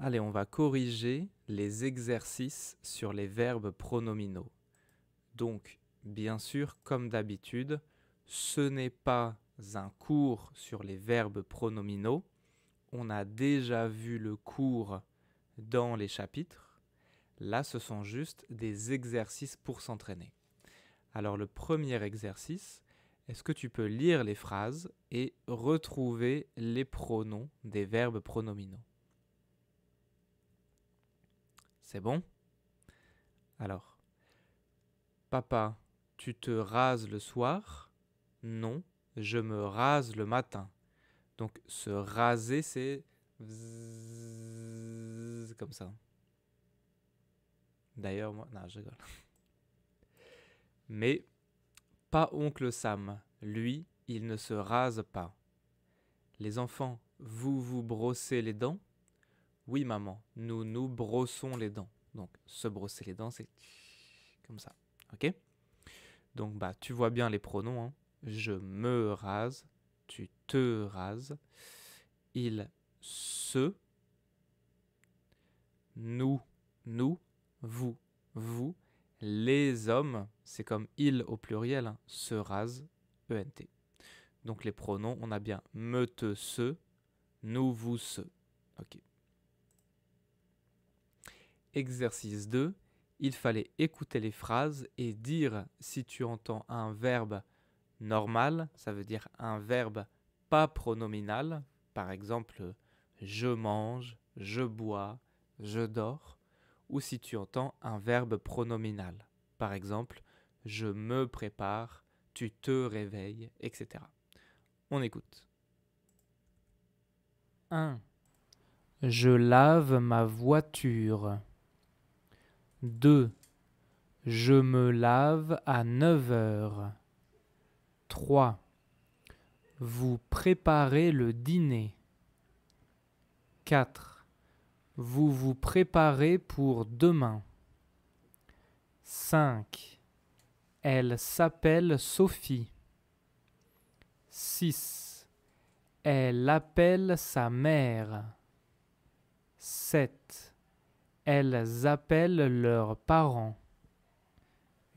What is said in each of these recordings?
Allez, on va corriger les exercices sur les verbes pronominaux. Donc, bien sûr, comme d'habitude, ce n'est pas un cours sur les verbes pronominaux. On a déjà vu le cours dans les chapitres. Là, ce sont juste des exercices pour s'entraîner. Alors, le premier exercice, est-ce que tu peux lire les phrases et retrouver les pronoms des verbes pronominaux? C'est bon? Alors, papa, tu te rases le soir? Non, je me rase le matin. Donc, se raser, c'est comme ça. D'ailleurs, moi, non, je rigole. Mais pas oncle Sam. Lui, il ne se rase pas. Les enfants, vous vous brossez les dents? Oui, maman, nous nous brossons les dents. Donc, se brosser les dents, c'est comme ça. Ok? Donc, bah, tu vois bien les pronoms. Hein. Je me rase, tu te rases, il se, nous, vous, les hommes, c'est comme il au pluriel, hein, se rasent, ENT. Donc, les pronoms, on a bien me, te, se, nous, vous, se. Ok. Exercice 2. Il fallait écouter les phrases et dire si tu entends un verbe normal, ça veut dire un verbe pas pronominal, par exemple je mange, je bois, je dors, ou si tu entends un verbe pronominal, par exemple je me prépare, tu te réveilles, etc. On écoute. 1. Je lave ma voiture. 2. Je me lave à 9 heures. 3. Vous préparez le dîner. 4. Vous vous préparez pour demain. 5. Elle s'appelle Sophie. 6. Elle appelle sa mère. 7. Elles appellent leurs parents.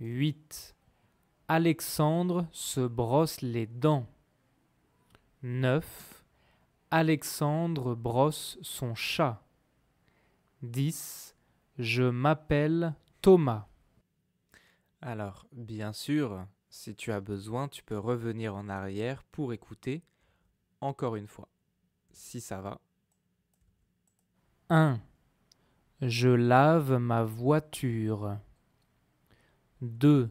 8. Alexandre se brosse les dents. 9. Alexandre brosse son chat. 10. Je m'appelle Thomas. Alors, bien sûr, si tu as besoin, tu peux revenir en arrière pour écouter encore une fois, si ça va. 1. Je lave ma voiture. 2.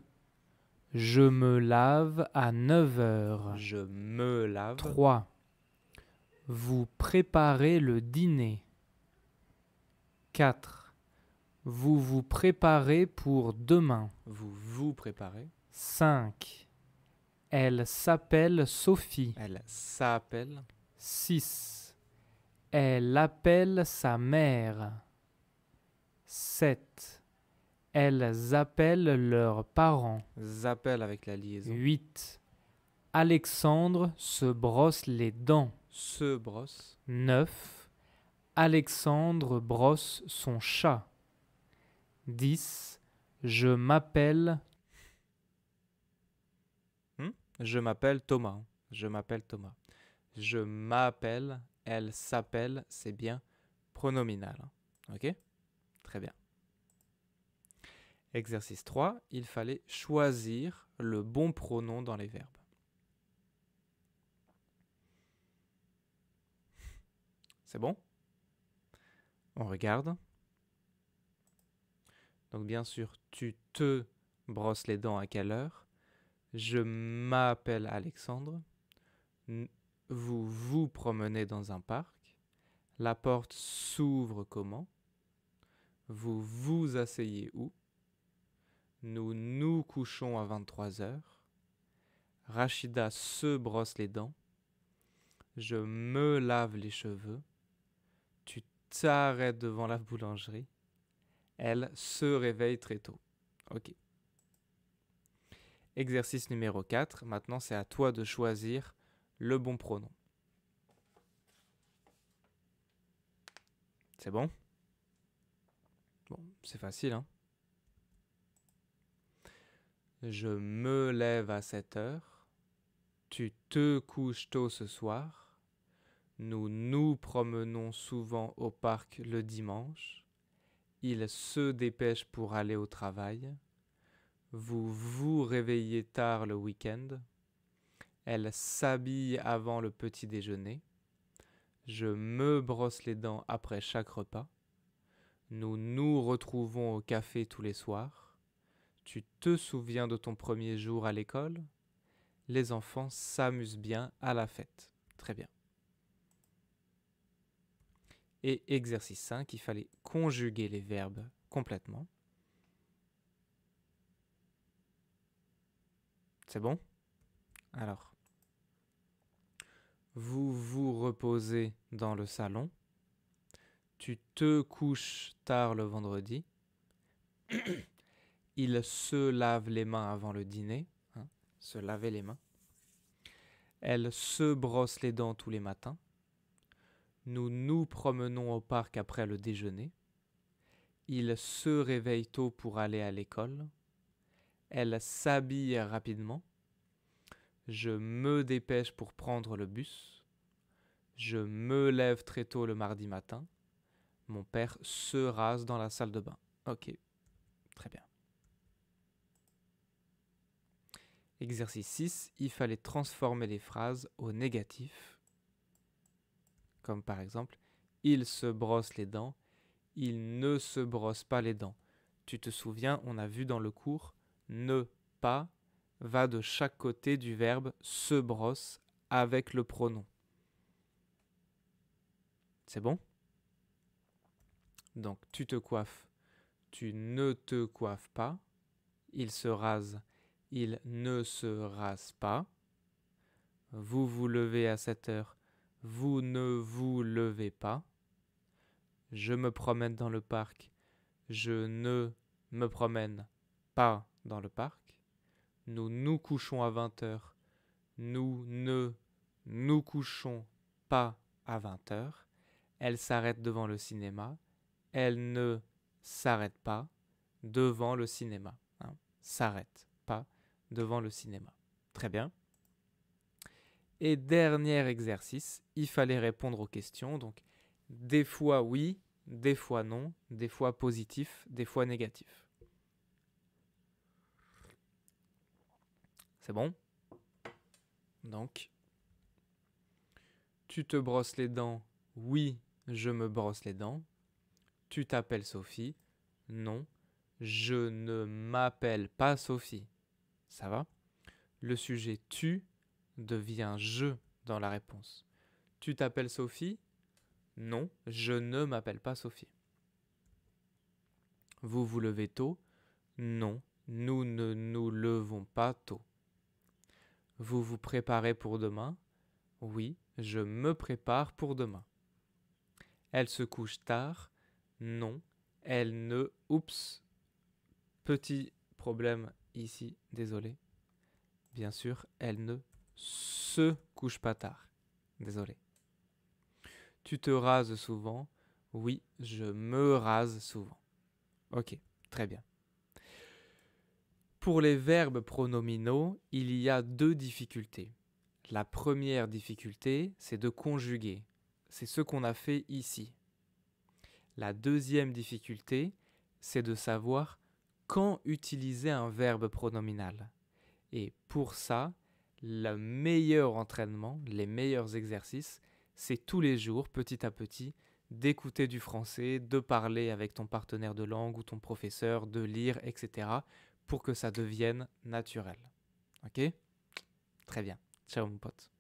Je me lave à 9 heures. Je me lave. 3. Vous préparez le dîner. 4. Vous vous préparez pour demain. Vous vous préparez. 5. Elle s'appelle Sophie. Elle s'appelle. 6. Elle appelle sa mère. 7. Elles appellent leurs parents. Appellent avec la liaison. 8. Alexandre se brosse les dents. Se brosse. 9. Alexandre brosse son chat. 10. Je m'appelle... Je m'appelle Thomas. Je m'appelle Thomas. Je m'appelle, elle s'appelle, c'est bien pronominal. Ok? Très bien. Exercice 3. Il fallait choisir le bon pronom dans les verbes. C'est bon? On regarde. Donc bien sûr, tu te brosses les dents à quelle heure? Je m'appelle Alexandre. Vous vous promenez dans un parc. La porte s'ouvre comment? Vous vous asseyez où? Nous nous couchons à 23 heures. Rachida se brosse les dents. Je me lave les cheveux. Tu t'arrêtes devant la boulangerie. Elle se réveille très tôt. Ok. Exercice numéro 4. Maintenant, c'est à toi de choisir le bon pronom. C'est bon? Bon, c'est facile, hein? Je me lève à 7 heures. Tu te couches tôt ce soir. Nous nous promenons souvent au parc le dimanche. Il se dépêche pour aller au travail. Vous vous réveillez tard le week-end. Elle s'habille avant le petit déjeuner. Je me brosse les dents après chaque repas. Nous nous retrouvons au café tous les soirs. Tu te souviens de ton premier jour à l'école? Les enfants s'amusent bien à la fête. Très bien. Et exercice 5, il fallait conjuguer les verbes complètement. C'est bon? Alors, vous vous reposez dans le salon. Tu te couches tard le vendredi. Il se lave les mains avant le dîner. Hein, se laver les mains. Elle se brosse les dents tous les matins. Nous nous promenons au parc après le déjeuner. Il se réveille tôt pour aller à l'école. Elle s'habille rapidement. Je me dépêche pour prendre le bus. Je me lève très tôt le mardi matin. Mon père se rase dans la salle de bain. Ok, très bien. Exercice 6, il fallait transformer les phrases au négatif. Comme par exemple, il se brosse les dents, il ne se brosse pas les dents. Tu te souviens, on a vu dans le cours, ne pas va de chaque côté du verbe se brosse avec le pronom. C'est bon? Donc, tu te coiffes, tu ne te coiffes pas. Il se rase, il ne se rase pas. Vous vous levez à 7 heures, vous ne vous levez pas. Je me promène dans le parc, je ne me promène pas dans le parc. Nous nous couchons à 20 heures, nous ne nous couchons pas à 20 heures. Elle s'arrête devant le cinéma, elle ne s'arrête pas devant le cinéma. Hein. S'arrête pas devant le cinéma. Très bien. Et dernier exercice, il fallait répondre aux questions. Donc, des fois oui, des fois non, des fois positif, des fois négatif. C'est bon? Donc, tu te brosses les dents? Oui, je me brosse les dents. Tu t'appelles Sophie? Non, je ne m'appelle pas Sophie. Ça va? Le sujet tu devient je dans la réponse. Tu t'appelles Sophie? Non, je ne m'appelle pas Sophie. Vous vous levez tôt? Non, nous ne nous levons pas tôt. Vous vous préparez pour demain? Oui, je me prépare pour demain. Elle se couche tard? Non, elle ne... Oups, petit problème ici, désolé. Bien sûr, elle ne se couche pas tard. Désolé. Tu te rases souvent? Oui, je me rase souvent. Ok, très bien. Pour les verbes pronominaux, il y a 2 difficultés. La première difficulté, c'est de conjuguer. C'est ce qu'on a fait ici. La deuxième difficulté, c'est de savoir quand utiliser un verbe pronominal. Et pour ça, le meilleur entraînement, les meilleurs exercices, c'est tous les jours, petit à petit, d'écouter du français, de parler avec ton partenaire de langue ou ton professeur, de lire, etc. pour que ça devienne naturel. Ok? Très bien. Ciao mon pote.